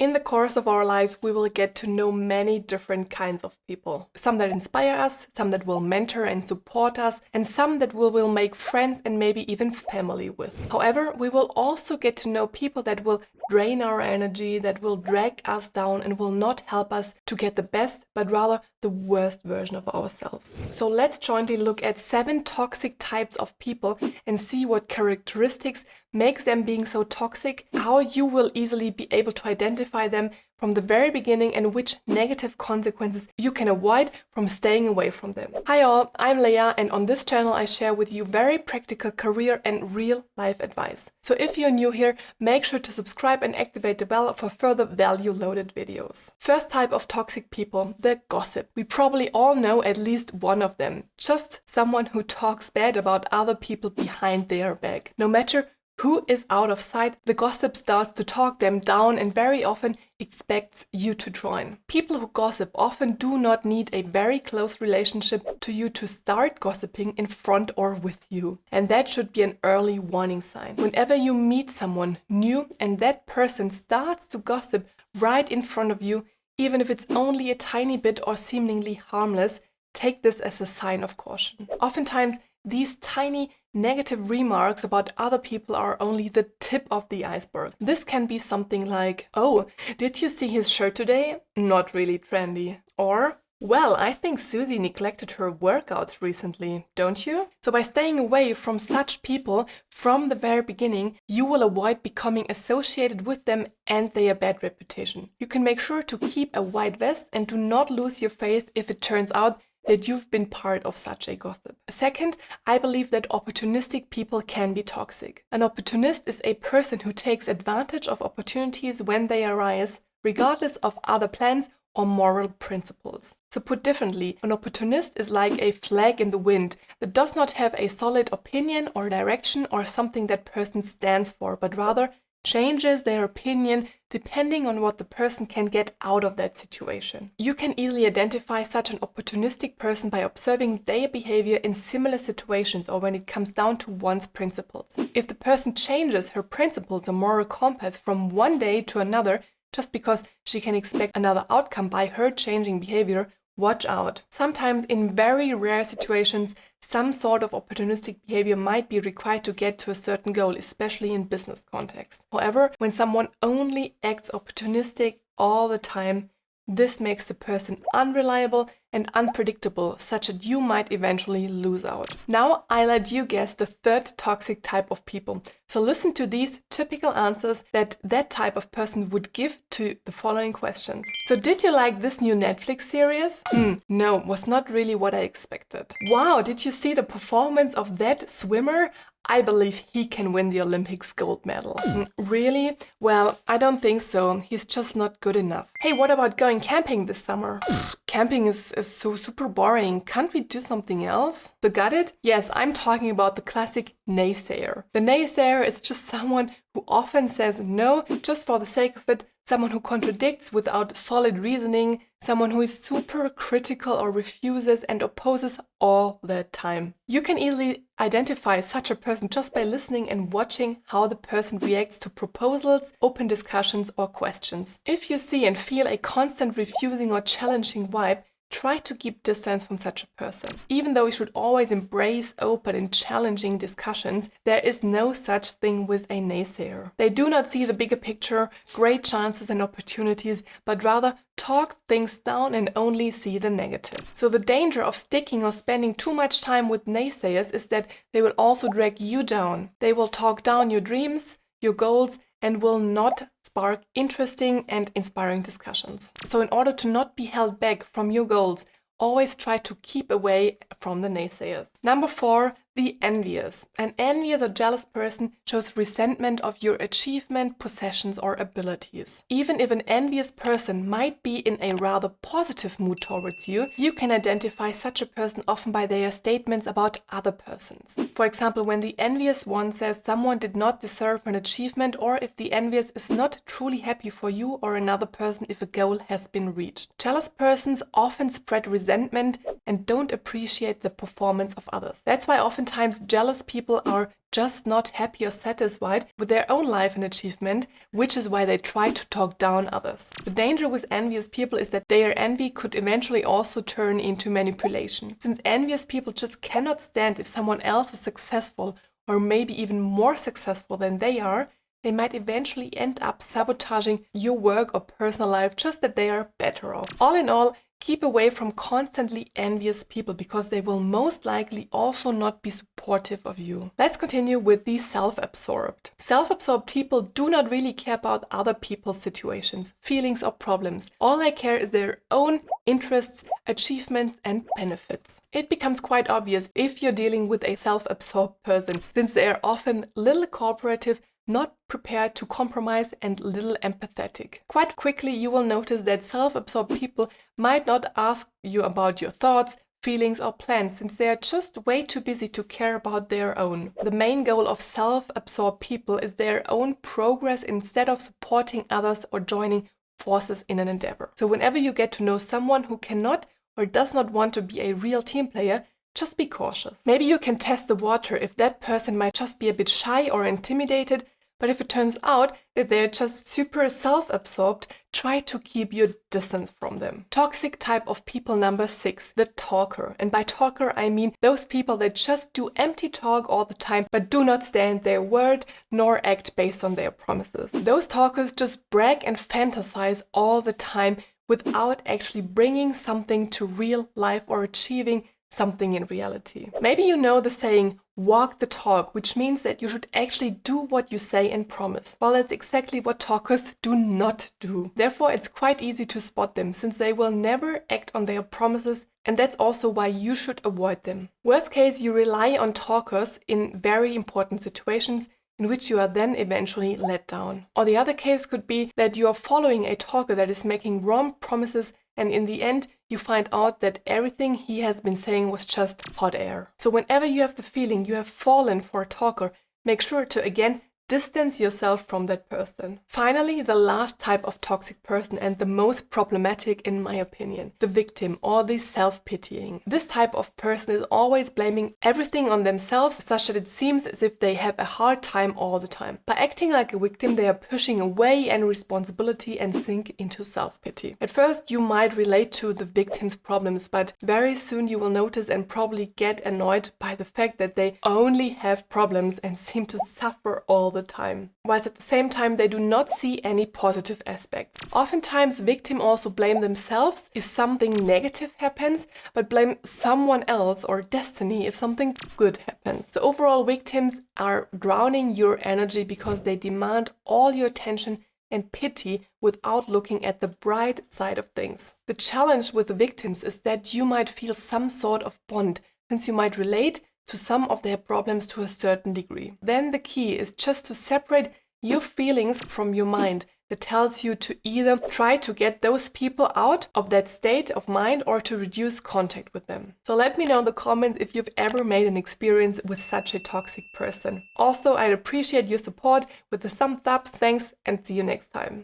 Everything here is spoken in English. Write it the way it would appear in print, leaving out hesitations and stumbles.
In the course of our lives, we will get to know many different kinds of people. Some that inspire us, some that will mentor and support us, and some that we will make friends and maybe even family with. However, we will also get to know people that will drain our energy, that will drag us down and will not help us to get the best, but rather the worst version of ourselves. So let's jointly look at 7 toxic types of people and see what characteristics makes them being so toxic, how you will easily be able to identify them from the very beginning, and which negative consequences you can avoid from staying away from them. Hi all, I'm Leah, and on this channel I share with you very practical career and real life advice. So if you're new here, make sure to subscribe and activate the bell for further value-loaded videos. First type of toxic people, the gossip. We probably all know at least one of them. Just someone who talks bad about other people behind their back. No matter who is out of sight, the gossip starts to talk them down and very often expects you to join. People who gossip often do not need a very close relationship to you to start gossiping in front or with you. And that should be an early warning sign. Whenever you meet someone new and that person starts to gossip right in front of you, even if it's only a tiny bit or seemingly harmless, take this as a sign of caution. Oftentimes, these tiny negative remarks about other people are only the tip of the iceberg. This can be something like, "Oh, did you see his shirt today? Not really trendy." Or, "Well, I think Susie neglected her workouts recently, don't you?" So by staying away from such people from the very beginning, you will avoid becoming associated with them and their bad reputation. You can make sure to keep a white vest and do not lose your faith if it turns out that you've been part of such a gossip. Second, I believe that opportunistic people can be toxic. An opportunist is a person who takes advantage of opportunities when they arise, regardless of other plans or moral principles. So put differently, an opportunist is like a flag in the wind that does not have a solid opinion or direction or something that person stands for, but rather changes their opinion depending on what the person can get out of that situation. You can easily identify such an opportunistic person by observing their behavior in similar situations or when it comes down to one's principles. If the person changes her principles or moral compass from one day to another just because she can expect another outcome by her changing behavior, watch out. Sometimes in very rare situations, some sort of opportunistic behavior might be required to get to a certain goal, especially in business context. However, when someone only acts opportunistic all the time, this makes the person unreliable and unpredictable, such that you might eventually lose out. Now I let you guess the third toxic type of people. So listen to these typical answers that type of person would give to the following questions. So did you like this new Netflix series? No, was not really what I expected. Wow, did you see the performance of that swimmer? I believe he can win the Olympics gold medal. Really? Well, I don't think so. He's just not good enough. Hey, what about going camping this summer? Camping is so super boring. Can't we do something else? So got it? Yes, I'm talking about the classic naysayer. The naysayer is just someone who often says no just for the sake of it, someone who contradicts without solid reasoning, someone who is super critical or refuses and opposes all the time. You can easily identify such a person just by listening and watching how the person reacts to proposals, open discussions, or questions. If you see and feel a constant refusing or challenging vibe, try to keep distance from such a person. Even though you should always embrace open and challenging discussions, there is no such thing with a naysayer. They do not see the bigger picture, great chances and opportunities, but rather talk things down and only see the negative. So the danger of sticking or spending too much time with naysayers is that they will also drag you down. They will talk down your dreams, your goals, and will not spark interesting and inspiring discussions. So in order to not be held back from your goals, always try to keep away from the naysayers. Number 4, the envious. An envious or jealous person shows resentment of your achievement, possessions, or abilities. Even if an envious person might be in a rather positive mood towards you, you can identify such a person often by their statements about other persons. For example, when the envious one says someone did not deserve an achievement, or if the envious is not truly happy for you or another person if a goal has been reached. Jealous persons often spread resentment and don't appreciate the performance of others. That's why oftentimes oftentimes jealous people are just not happy or satisfied with their own life and achievement, which is why they try to talk down others. The danger with envious people is that their envy could eventually also turn into manipulation. Since envious people just cannot stand if someone else is successful or maybe even more successful than they are, they might eventually end up sabotaging your work or personal life just that they are better off. All in all, keep away from constantly envious people because they will most likely also not be supportive of you. Let's continue with the self-absorbed. Self-absorbed people do not really care about other people's situations, feelings, or problems. All they care is their own interests, achievements, and benefits. It becomes quite obvious if you're dealing with a self-absorbed person, since they are often little cooperative, not prepared to compromise, and little empathetic. Quite quickly you will notice that self-absorbed people might not ask you about your thoughts, feelings, or plans, since they are just way too busy to care about their own. The main goal of self-absorbed people is their own progress instead of supporting others or joining forces in an endeavor. So whenever you get to know someone who cannot or does not want to be a real team player, just be cautious. Maybe you can test the water if that person might just be a bit shy or intimidated, but if it turns out that they're just super self-absorbed, try to keep your distance from them. Toxic type of people number 6, the talker. And by talker, I mean those people that just do empty talk all the time, but do not stand their word nor act based on their promises. Those talkers just brag and fantasize all the time without actually bringing something to real life or achieving something in reality. Maybe you know the saying, walk the talk, which means that you should actually do what you say and promise. Well, that's exactly what talkers do not do. Therefore, it's quite easy to spot them, since they will never act on their promises, and that's also why you should avoid them. Worst case, you rely on talkers in very important situations in which you are then eventually let down. Or the other case could be that you are following a talker that is making wrong promises, and in the end you find out that everything he has been saying was just hot air. So whenever you have the feeling you have fallen for a talker, make sure to again distance yourself from that person. Finally, the last type of toxic person, and the most problematic in my opinion, the victim or the self-pitying. This type of person is always blaming everything on themselves, such that it seems as if they have a hard time all the time. By acting like a victim, they are pushing away any responsibility and sink into self-pity. At first, you might relate to the victim's problems, but very soon you will notice and probably get annoyed by the fact that they only have problems and seem to suffer all the time, whilst at the same time they do not see any positive aspects. Oftentimes victims also blame themselves if something negative happens, but blame someone else or destiny if something good happens. So overall, victims are drowning your energy because they demand all your attention and pity without looking at the bright side of things. The challenge with the victims is that you might feel some sort of bond, since you might relate to some of their problems to a certain degree. Then the key is just to separate your feelings from your mind. That tells you to either try to get those people out of that state of mind or to reduce contact with them. So let me know in the comments if you've ever made an experience with such a toxic person. Also, I'd appreciate your support with the thumbs up. Thanks, and see you next time.